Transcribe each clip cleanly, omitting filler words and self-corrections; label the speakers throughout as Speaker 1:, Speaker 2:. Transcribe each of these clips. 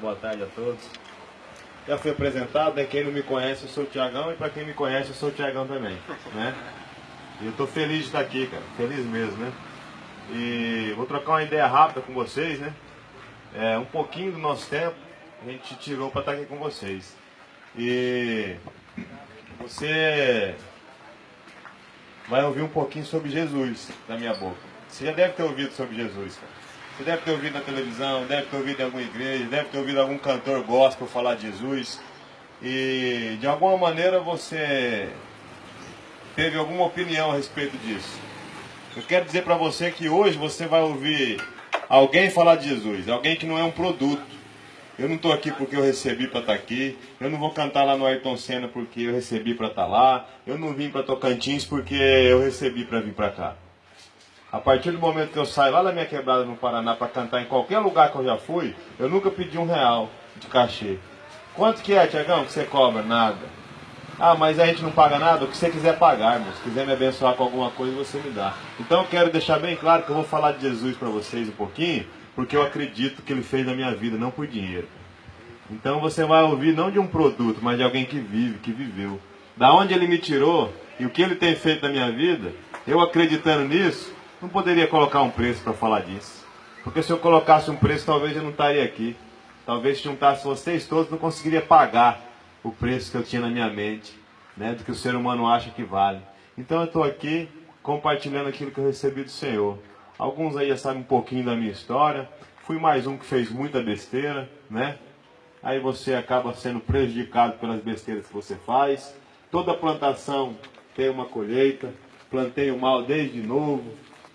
Speaker 1: boa tarde a todos. Já fui apresentado, né? Quem não me conhece, eu sou o Tiagão, e para quem me conhece, eu sou o Tiagão também, né? E eu tô feliz de estar aqui, cara, feliz mesmo, né? E vou trocar uma ideia rápida com vocês, né? Um pouquinho do nosso tempo a gente tirou para estar aqui com vocês. E você vai ouvir um pouquinho sobre Jesus da minha boca. Você já deve ter ouvido sobre Jesus, cara. Você deve ter ouvido na televisão, deve ter ouvido em alguma igreja, deve ter ouvido algum cantor gospel falar de Jesus. E de alguma maneira você teve alguma opinião a respeito disso. Eu quero dizer para você que hoje você vai ouvir alguém falar de Jesus, alguém que não é um produto. Eu não estou aqui porque eu recebi para estar aqui, eu não vou cantar lá no Ayrton Senna porque eu recebi para estar lá, eu não vim para Tocantins porque eu recebi para vir para cá. A partir do momento que eu saio lá da minha quebrada no Paraná para cantar em qualquer lugar que eu já fui, eu nunca pedi R$1 de cachê. Quanto que é, Tiagão, que você cobra? Nada. Ah, mas a gente não paga nada? O que você quiser pagar, irmão. Se quiser me abençoar com alguma coisa, você me dá. Então eu quero deixar bem claro que eu vou falar de Jesus para vocês um pouquinho, porque eu acredito que Ele fez na minha vida, não por dinheiro. Então você vai ouvir não de um produto, mas de alguém que vive, que viveu. Da onde Ele me tirou e o que Ele tem feito na minha vida, eu acreditando nisso, não poderia colocar um preço para falar disso. Porque se eu colocasse um preço, talvez eu não estaria aqui. Talvez se juntasse vocês todos, não conseguiria pagar o preço que eu tinha na minha mente, né, do que o ser humano acha que vale. Então eu estou aqui compartilhando aquilo que eu recebi do Senhor. Alguns aí já sabem um pouquinho da minha história. Fui mais um que fez muita besteira, né? Aí você acaba sendo prejudicado pelas besteiras que você faz. Toda plantação tem uma colheita. Plantei o mal desde novo.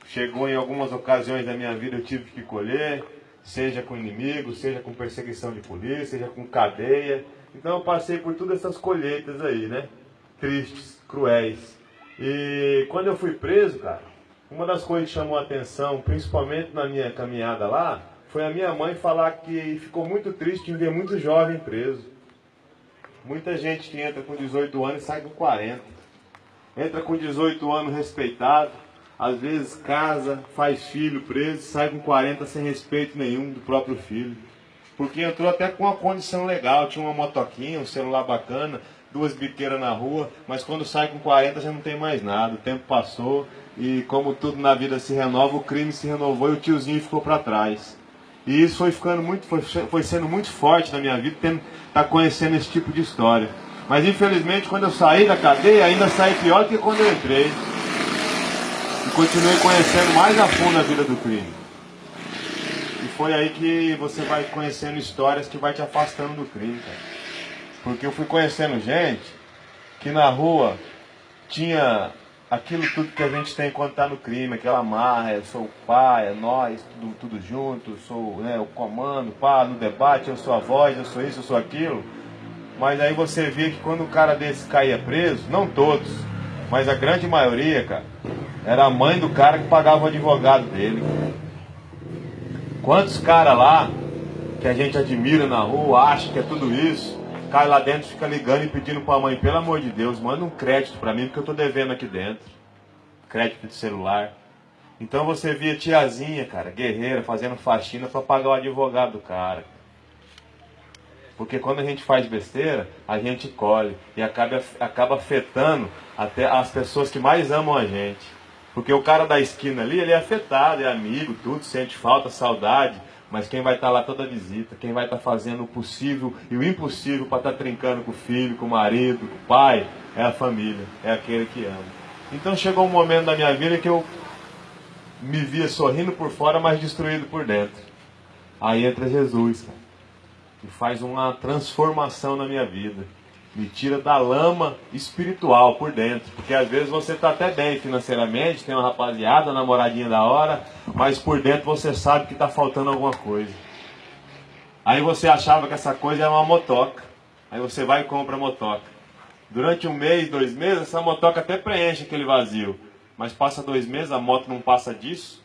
Speaker 1: Chegou em algumas ocasiões da minha vida, eu tive que colher, seja com inimigo, seja com perseguição de polícia, seja com cadeia. Então eu passei por todas essas colheitas aí, né? Tristes, cruéis. E quando eu fui preso, cara, uma das coisas que chamou a atenção, principalmente na minha caminhada lá, foi a minha mãe falar que ficou muito triste em ver muito jovem preso. Muita gente que entra com 18 anos e sai com 40. Entra com 18 anos respeitado. Às vezes casa, faz filho preso, sai com 40 sem respeito nenhum do próprio filho. Porque entrou até com uma condição legal, tinha uma motoquinha, um celular bacana, 2 biqueiras na rua, mas quando sai com 40 já não tem mais nada, o tempo passou e como tudo na vida se renova, o crime se renovou e o tiozinho ficou para trás. E isso foi ficando foi sendo muito forte na minha vida, tá conhecendo esse tipo de história. Mas infelizmente quando eu saí da cadeia, ainda saí pior do que quando eu entrei. E continuei conhecendo mais a fundo a vida do crime. E foi aí que você vai conhecendo histórias que vai te afastando do crime, cara. Porque eu fui conhecendo gente que na rua tinha aquilo tudo que a gente tem quando tá no crime, aquela marra, eu sou o pai, é nós, tudo junto, sou, né, o comando, pá, no debate, eu sou a voz, eu sou isso, eu sou aquilo. Mas aí você vê que quando um cara desse caía preso, não todos, mas a grande maioria, cara, era a mãe do cara que pagava o advogado dele. Quantos caras lá, que a gente admira na rua, acha que é tudo isso, cai lá dentro, fica ligando e pedindo pra mãe, pelo amor de Deus, manda um crédito pra mim, porque eu tô devendo aqui dentro. Crédito de celular. Então você via tiazinha, cara, guerreira, fazendo faxina pra pagar o advogado do cara. Porque quando a gente faz besteira, a gente colhe. E acaba afetando até as pessoas que mais amam a gente. Porque o cara da esquina ali, ele é afetado, é amigo, tudo, sente falta, saudade. Mas quem vai estar lá toda visita, quem vai estar fazendo o possível e o impossível para estar trincando com o filho, com o marido, com o pai, é a família, é aquele que ama. Então chegou um momento da minha vida que eu me via sorrindo por fora, mas destruído por dentro. Aí entra Jesus, cara, e faz uma transformação na minha vida. Me tira da lama espiritual por dentro. Porque às vezes você está até bem financeiramente, tem uma rapaziada, uma namoradinha da hora, mas por dentro você sabe que está faltando alguma coisa. Aí você achava que essa coisa era uma motoca. Aí você vai e compra a motoca. Durante 1 mês, 2 meses, essa motoca até preenche aquele vazio. Mas passa 2 meses, a moto não passa disso.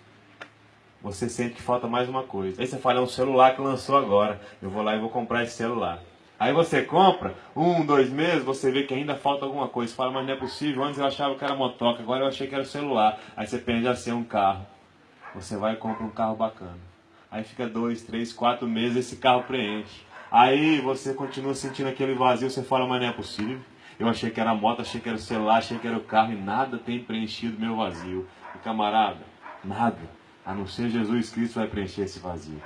Speaker 1: Você sente que falta mais uma coisa. Aí você fala, é um celular que lançou agora. Eu vou lá e vou comprar esse celular. Aí você compra, 1, 2 meses, você vê que ainda falta alguma coisa. Você fala, mas não é possível, antes eu achava que era motoca, agora eu achei que era celular. Aí você pende a ser um carro. Você vai e compra um carro bacana. Aí fica 2, 3, 4 meses, esse carro preenche. Aí você continua sentindo aquele vazio, você fala, mas não é possível. Eu achei que era a moto, achei que era o celular, achei que era o carro e nada tem preenchido meu vazio. E camarada, nada, a não ser Jesus Cristo vai preencher esse vazio.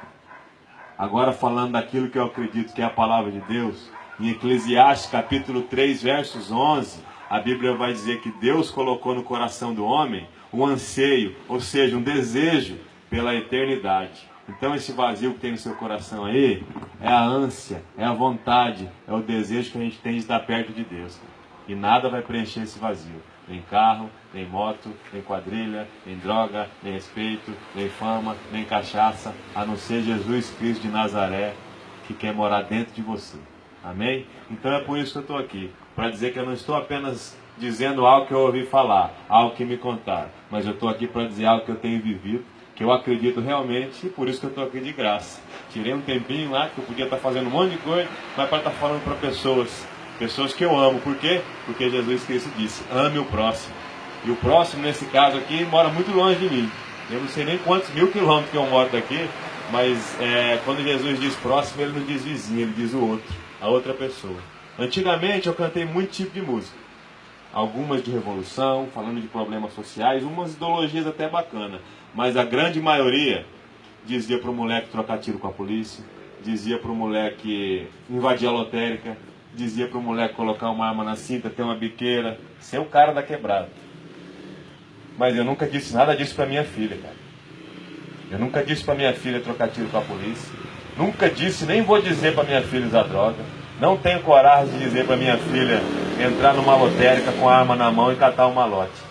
Speaker 1: Agora falando daquilo que eu acredito que é a palavra de Deus, em Eclesiastes capítulo 3, versos 11, a Bíblia vai dizer que Deus colocou no coração do homem um anseio, ou seja, um desejo pela eternidade. Então esse vazio que tem no seu coração aí, é a ânsia, é a vontade, é o desejo que a gente tem de estar perto de Deus. E nada vai preencher esse vazio. Nem carro, nem moto, nem quadrilha, nem droga, nem respeito, nem fama, nem cachaça, a não ser Jesus Cristo de Nazaré, que quer morar dentro de você. Amém? Então é por isso que eu estou aqui, para dizer que eu não estou apenas dizendo algo que eu ouvi falar, algo que me contaram, mas eu estou aqui para dizer algo que eu tenho vivido, que eu acredito realmente, e por isso que eu estou aqui de graça. Tirei um tempinho lá, que eu podia estar fazendo um monte de coisa, mas para estar falando para pessoas que eu amo. Por quê? Porque Jesus Cristo disse, ame o próximo. E o próximo, nesse caso aqui, mora muito longe de mim. Eu não sei nem quantos mil quilômetros que eu moro daqui, mas quando Jesus diz próximo, ele não diz vizinho, ele diz o outro, a outra pessoa. Antigamente eu cantei muito tipo de música. Algumas de revolução, falando de problemas sociais, umas ideologias até bacanas. Mas a grande maioria dizia para o moleque trocar tiro com a polícia, dizia para o moleque invadir a lotérica, dizia para o moleque colocar uma arma na cinta, ter uma biqueira, ser o cara da quebrada. Mas eu nunca disse nada disso para minha filha, cara. Eu nunca disse para minha filha trocar tiro com a polícia. Nunca disse, nem vou dizer para minha filha usar droga. Não tenho coragem de dizer para minha filha entrar numa lotérica com a arma na mão e catar um malote.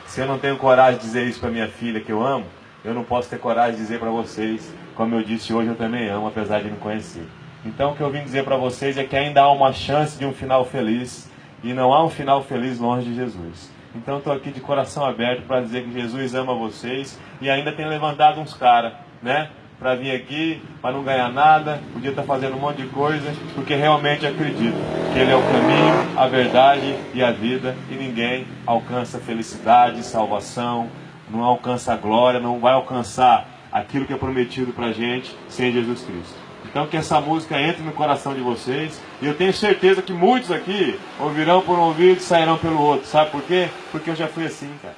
Speaker 1: Se eu não tenho coragem de dizer isso para minha filha que eu amo, eu não posso ter coragem de dizer para vocês, como eu disse hoje, eu também amo, apesar de não conhecer. Então o que eu vim dizer para vocês é que ainda há uma chance de um final feliz, e não há um final feliz longe de Jesus. Então estou aqui de coração aberto para dizer que Jesus ama vocês, e ainda tem levantado uns caras, né? Para vir aqui, para não ganhar nada, podia estar fazendo um monte de coisa, porque realmente acredito que Ele é o caminho, a verdade e a vida, e ninguém alcança felicidade, salvação, não alcança a glória, não vai alcançar aquilo que é prometido para a gente sem Jesus Cristo. Então que essa música entre no coração de vocês, e eu tenho certeza que muitos aqui ouvirão por um ouvido e sairão pelo outro. Sabe por quê? Porque eu já fui assim, cara.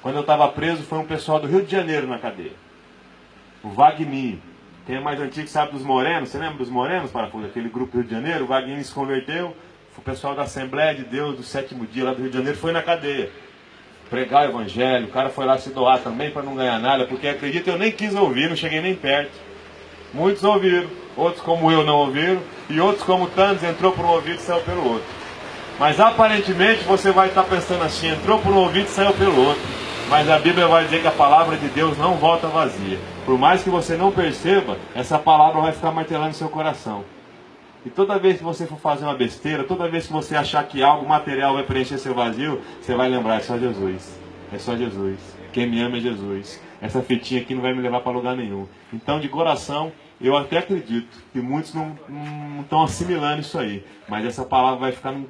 Speaker 1: Quando eu estava preso, foi um pessoal do Rio de Janeiro na cadeia. O Wagninho. Quem é mais antigo sabe dos Morenos. Você lembra dos Morenos, Parafuso? Aquele grupo do Rio de Janeiro. O Wagninho se converteu. O pessoal da Assembleia de Deus do 7º dia lá do Rio de Janeiro foi na cadeia pregar o evangelho. O cara foi lá se doar também para não ganhar nada, porque acredita, eu nem quis ouvir, não cheguei nem perto. Muitos ouviram, outros como eu não ouviram, e outros como tantos entrou por um ouvido e saiu pelo outro. Mas aparentemente você vai estar pensando assim, entrou por um ouvido e saiu pelo outro. Mas a Bíblia vai dizer que a palavra de Deus não volta vazia. Por mais que você não perceba, essa palavra vai ficar martelando no seu coração. E toda vez que você for fazer uma besteira, toda vez que você achar que algo material vai preencher seu vazio, você vai lembrar, é só Jesus. É só Jesus. Quem me ama é Jesus. Essa fitinha aqui não vai me levar para lugar nenhum. Então, de coração, eu até acredito que muitos não estão assimilando isso aí. Mas essa palavra vai ficar num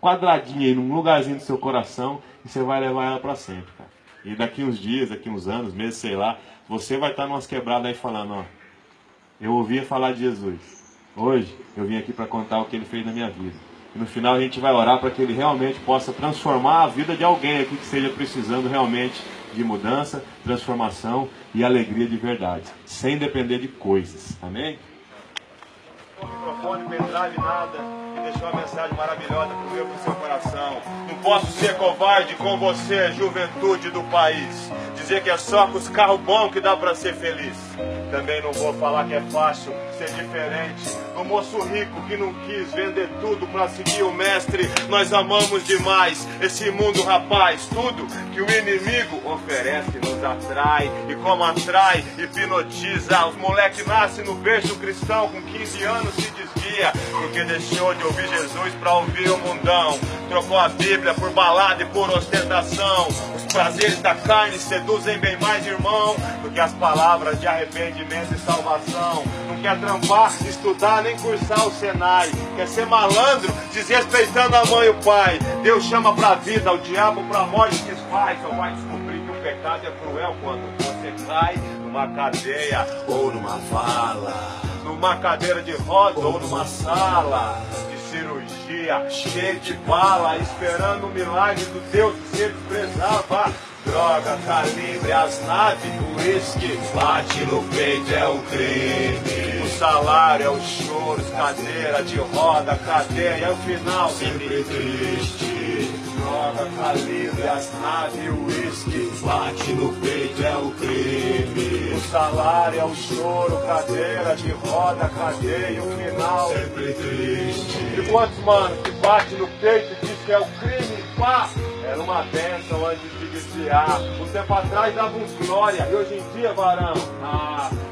Speaker 1: quadradinho aí, num lugarzinho do seu coração, e você vai levar ela para sempre, cara. E daqui uns dias, daqui uns anos, meses, sei lá, você vai estar numas quebradas aí falando, ó, eu ouvia falar de Jesus. Hoje, eu vim aqui para contar o que Ele fez na minha vida. E no final a gente vai orar para que Ele realmente possa transformar a vida de alguém aqui que esteja precisando realmente de mudança, transformação e alegria de verdade. Sem depender de coisas. Amém? O microfone, pendrive, nada. E deixou uma mensagem maravilhosa para o seu coração. Não posso ser covarde com você, juventude do país. Dizer que é só com os carros bons que dá para ser feliz. Também não vou falar que é fácil ser diferente. O moço rico que não quis vender tudo para seguir o mestre. Nós amamos demais esse mundo, rapaz. Tudo que o inimigo oferece nos atrai. E como atrai, hipnotiza. Os moleques nascem no berço cristão, com 15 anos se desvia, porque deixou de ouvir Jesus para ouvir o mundão. Trocou a Bíblia por balada e por ostentação. Os prazeres da carne seduzem bem mais, irmão, do que as palavras de arrependimento e salvação. Não quer trampar, estudar, nem cursar o Senai. Quer ser malandro, desrespeitando a mãe e o pai. Deus chama pra vida, o diabo pra morte desfaz. Só vai descobrir que o pecado é cruel quando você cai numa cadeia ou numa vala. numa cadeira de roda ou numa sala de cirurgia, cheio de bala, esperando o milagre do Deus que você desprezava. Droga, calibre, as naves, o uísque bate no peito, é o crime. O salário é o choro, cadeira de roda, cadeia, é o final sempre triste. Droga, calibre, as naves, o uísque bate no peito, é o crime. O salário é o choro, cadeira de roda, cadeia, o final sempre triste. E quantos, mano, que bate no peito e diz que é o crime, pá! Era uma bênção antes de desviar. Um tempo atrás dava uns glória. E hoje em dia, varão,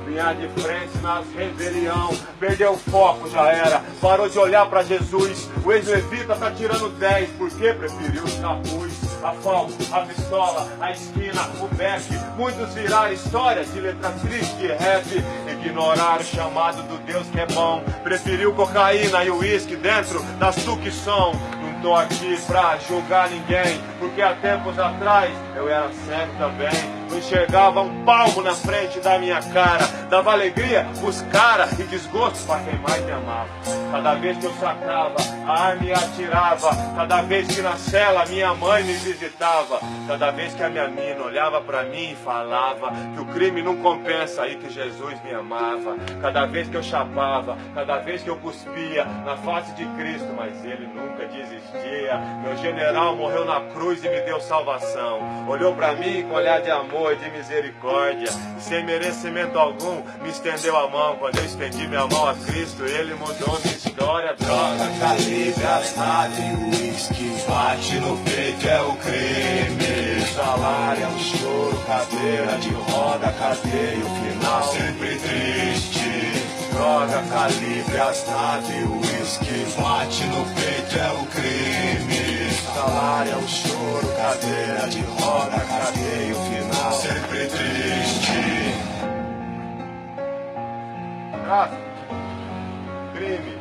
Speaker 1: vinha de frente nas rebelião. Perdeu o foco, já era. Parou de olhar pra Jesus. O ex-levita tá tirando 10. Porque preferiu os capuz, a falca, a pistola, a esquina, o beck. Muitos viraram história de letra triste de rap. Ignoraram o chamado do Deus que é bom. Preferiu cocaína e uísque dentro das tuque-som. Não tô aqui pra julgar ninguém, porque há tempos atrás eu era cego também. Não enxergava um palmo na frente da minha cara. Dava alegria pros caras e desgosto pra quem mais me amava. Cada vez que eu sacava, a arma e atirava. Cada vez que na cela minha mãe me visitava. Cada vez que a minha mina olhava pra mim e falava que o crime não compensa e que Jesus me amava. Cada vez que eu chapava, cada vez que eu cuspia na face de Cristo, mas ele nunca desistia. Meu general morreu na cruz e me deu salvação. Olhou pra mim com olhar de amor e de misericórdia, e sem merecimento algum me estendeu a mão. Quando eu estendi minha mão a Cristo, ele mudou minha história. Droga, calibre, as naves, o uísque bate no peito, é o crime. O salário é o choro, cadeira de roda, cadeia, o final sempre triste. Droga, calibre, as naves, o uísque bate no peito, é o crime. O salário é o choro, cadeira de roda, cadeia, o final sempre triste. Tráfico, crime,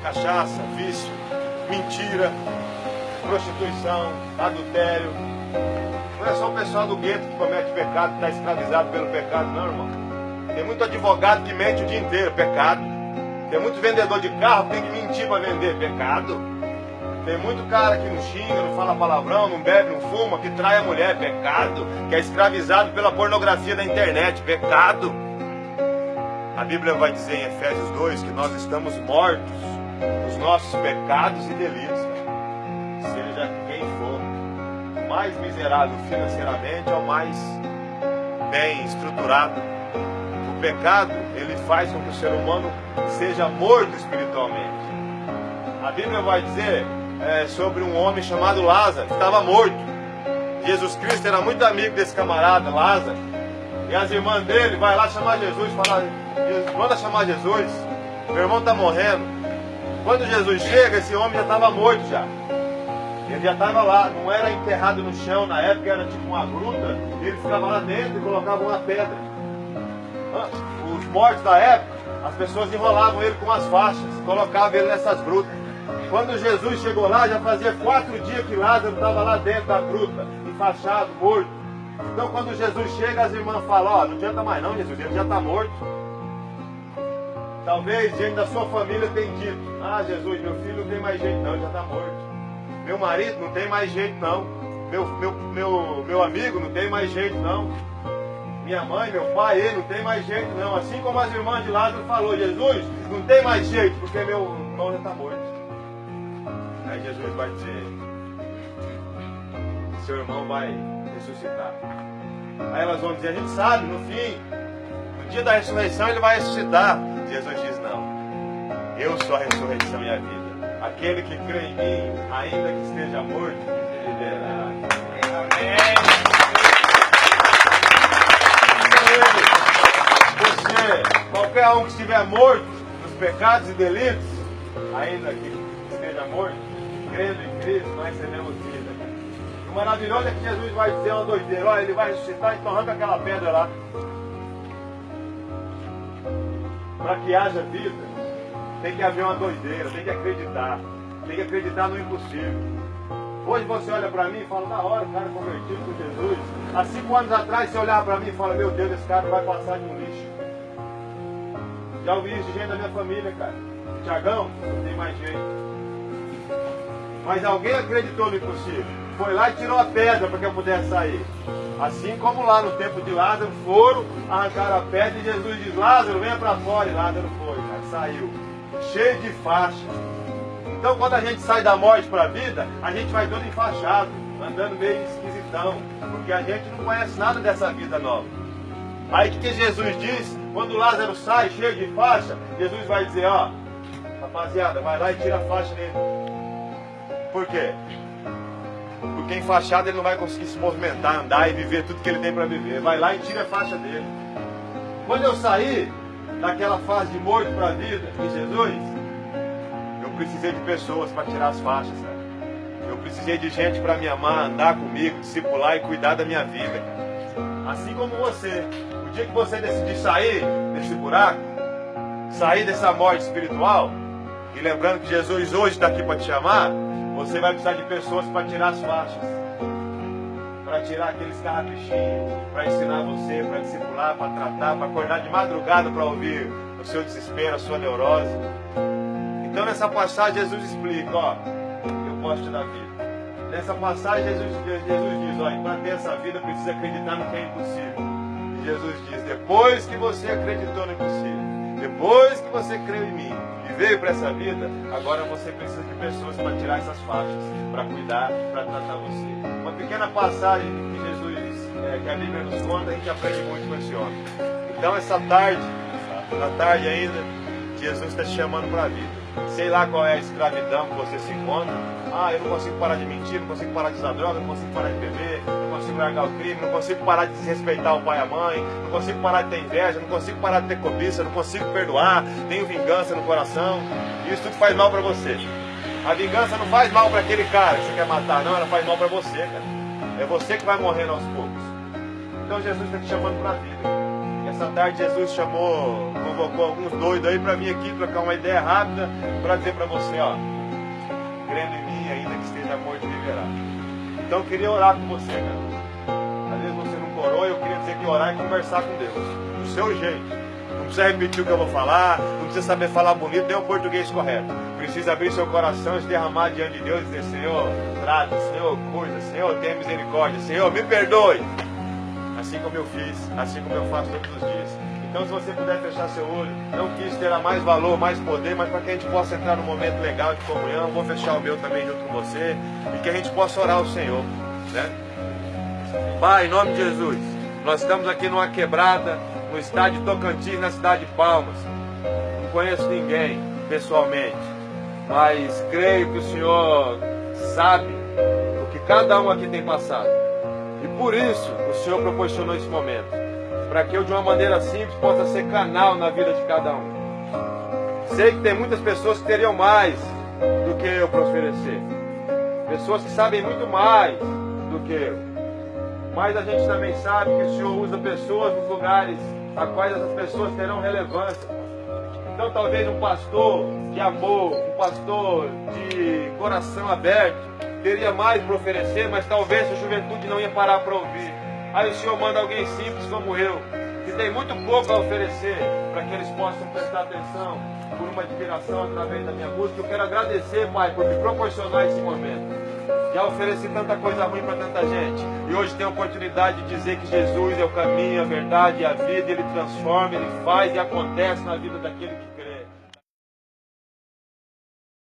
Speaker 1: cachaça, vício, mentira, prostituição, adultério. Não é só o pessoal do gueto que comete pecado, que está escravizado pelo pecado, não, irmão. Tem muito advogado que mente o dia inteiro, pecado. Tem muito vendedor de carro que tem que mentir para vender, pecado. Tem muito cara que não xinga, não fala palavrão, não bebe, não fuma, que trai a mulher, pecado. Que é escravizado pela pornografia da internet, pecado. A Bíblia vai dizer em Efésios 2 que nós estamos mortos nos nossos pecados e delitos. Seja quem for, mais miserável financeiramente ou mais bem estruturado. O pecado, ele faz com que o ser humano seja morto espiritualmente. A Bíblia vai dizer sobre um homem chamado Lázaro, que estava morto. Jesus Cristo era muito amigo desse camarada, Lázaro. E as irmãs dele vai lá chamar Jesus, falar, manda chamar Jesus, meu irmão está morrendo. Quando Jesus chega, esse homem já estava morto já. Ele já estava lá, não era enterrado no chão, na época era tipo uma gruta, ele ficava lá dentro e colocava uma pedra. Os mortos da época, as pessoas enrolavam ele com as faixas, colocavam ele nessas grutas. Quando Jesus chegou lá, já fazia 4 dias que Lázaro estava lá dentro da gruta, enfaixado, morto. Então quando Jesus chega, as irmãs falam, não adianta mais não, Jesus, ele já está morto. Talvez gente da sua família tenha dito, Jesus, meu filho não tem mais jeito não, ele já está morto. Meu marido não tem mais jeito não. Meu amigo não tem mais jeito não. Minha mãe, meu pai, ele não tem mais jeito não. Assim como as irmãs de Lázaro falou, Jesus, não tem mais jeito, porque meu irmão já está morto. Aí Jesus vai dizer, seu irmão vai ressuscitar. Aí elas vão dizer, a gente sabe, no fim, no dia da ressurreição ele vai ressuscitar. Jesus diz, não, eu sou a ressurreição e a vida. Aquele que crê em mim, ainda que esteja morto, viverá. Amém. Você, qualquer um que estiver morto nos pecados e delitos, ainda que esteja morto, crendo em Cristo, nós recebemos vida. O maravilhoso é que Jesus vai dizer uma doideira, olha, ele vai ressuscitar, então arranca aquela pedra lá. Para que haja vida, tem que haver uma doideira, tem que acreditar no impossível. Hoje você olha para mim e fala, da hora, o cara convertido com Jesus. Há 5 anos atrás você olhava para mim e fala, meu Deus, esse cara vai passar de um lixo. Já ouvi isso de gente da minha família, cara. Tiagão, não tem mais jeito. Mas alguém acreditou no impossível. Foi lá e tirou a pedra para que eu pudesse sair. Assim como lá no tempo de Lázaro, foram, arrancaram a pedra e Jesus diz, Lázaro, venha para fora. E Lázaro foi, cara, saiu. Cheio de faixa. Então quando a gente sai da morte para a vida, a gente vai todo enfaixado, andando meio esquisitão. Porque a gente não conhece nada dessa vida nova. Aí o que Jesus diz? Quando Lázaro sai cheio de faixa, Jesus vai dizer, ó, rapaziada, vai lá e tira a faixa dele. Por quê? Porque enfaixado ele não vai conseguir se movimentar, andar e viver tudo que ele tem para viver. Vai lá e tira a faixa dele. Quando eu saí daquela fase de morto para a vida em Jesus, eu precisei de pessoas para tirar as faixas, cara. Eu precisei de gente para me amar, andar comigo, discipular e cuidar da minha vida, cara. Assim como você. O dia que você decidir sair desse buraco, sair dessa morte espiritual, e lembrando que Jesus hoje está aqui para te chamar, você vai precisar de pessoas para tirar as faixas, para tirar aqueles carrapichinhos, para ensinar você, para discipular, para tratar, para acordar de madrugada para ouvir o seu desespero, a sua neurose. Então nessa passagem Jesus explica, ó, eu posso te dar vida. Nessa passagem Jesus diz, ó, para ter essa vida precisa acreditar no que é impossível. E Jesus diz, depois que você acreditou no impossível, depois que você creu em mim, veio para essa vida, agora você precisa de pessoas para tirar essas faixas, para cuidar, para tratar você. Uma pequena passagem que Jesus, que a Bíblia nos conta, a gente aprende muito com esse homem. Então essa tarde, na tarde ainda, Jesus está te chamando para a vida. Sei lá qual é a escravidão que você se encontra. Ah, eu não consigo parar de mentir, não consigo parar de usar droga, não consigo parar de beber, não consigo largar o crime, não consigo parar de desrespeitar o pai e a mãe, não consigo parar de ter inveja, não consigo parar de ter cobiça, não consigo perdoar, tenho vingança no coração. Isso tudo faz mal para você. A vingança não faz mal para aquele cara que você quer matar, não, ela faz mal para você, cara. É você que vai morrendo aos poucos. Então Jesus está te chamando para a vida. Essa tarde Jesus convocou alguns doidos aí para vir aqui trocar uma ideia rápida para dizer para você, ó, crendo em mim, ainda que esteja morto, viverá. Então eu queria orar com você, cara. Às vezes você não orou, eu queria dizer que orar é conversar com Deus, do seu jeito. Não precisa repetir o que eu vou falar, não precisa saber falar bonito, nem o português correto. Precisa abrir seu coração e se derramar diante de Deus e dizer, Senhor, trata, Senhor, cuida, Senhor, tenha misericórdia, Senhor, me perdoe. Assim como eu fiz, assim como eu faço todos os dias. Então se você puder fechar seu olho, não que isso terá mais valor, mais poder, mas para que a gente possa entrar num momento legal de comunhão, vou fechar o meu também junto com você, e que a gente possa orar ao Senhor, né? Pai, em nome de Jesus, nós estamos aqui numa quebrada, no estádio Tocantins, na cidade de Palmas. Não conheço ninguém pessoalmente, mas creio que o Senhor sabe o que cada um aqui tem passado. E por isso o Senhor proporcionou esse momento, para que eu de uma maneira simples possa ser canal na vida de cada um. Sei que tem muitas pessoas que teriam mais do que eu para oferecer, pessoas que sabem muito mais do que eu, mas a gente também sabe que o Senhor usa pessoas nos lugares a quais essas pessoas terão relevância. Então talvez um pastor de amor, um pastor de coração aberto, teria mais para oferecer, mas talvez a juventude não ia parar para ouvir. Aí o Senhor manda alguém simples como eu, que tem muito pouco a oferecer, para que eles possam prestar atenção por uma admiração através da minha música. Eu quero agradecer, Pai, por me proporcionar esse momento. Já ofereci tanta coisa ruim para tanta gente, e hoje tenho a oportunidade de dizer que Jesus é o caminho, a verdade e a vida. Ele transforma, Ele faz e acontece na vida daquele que crê.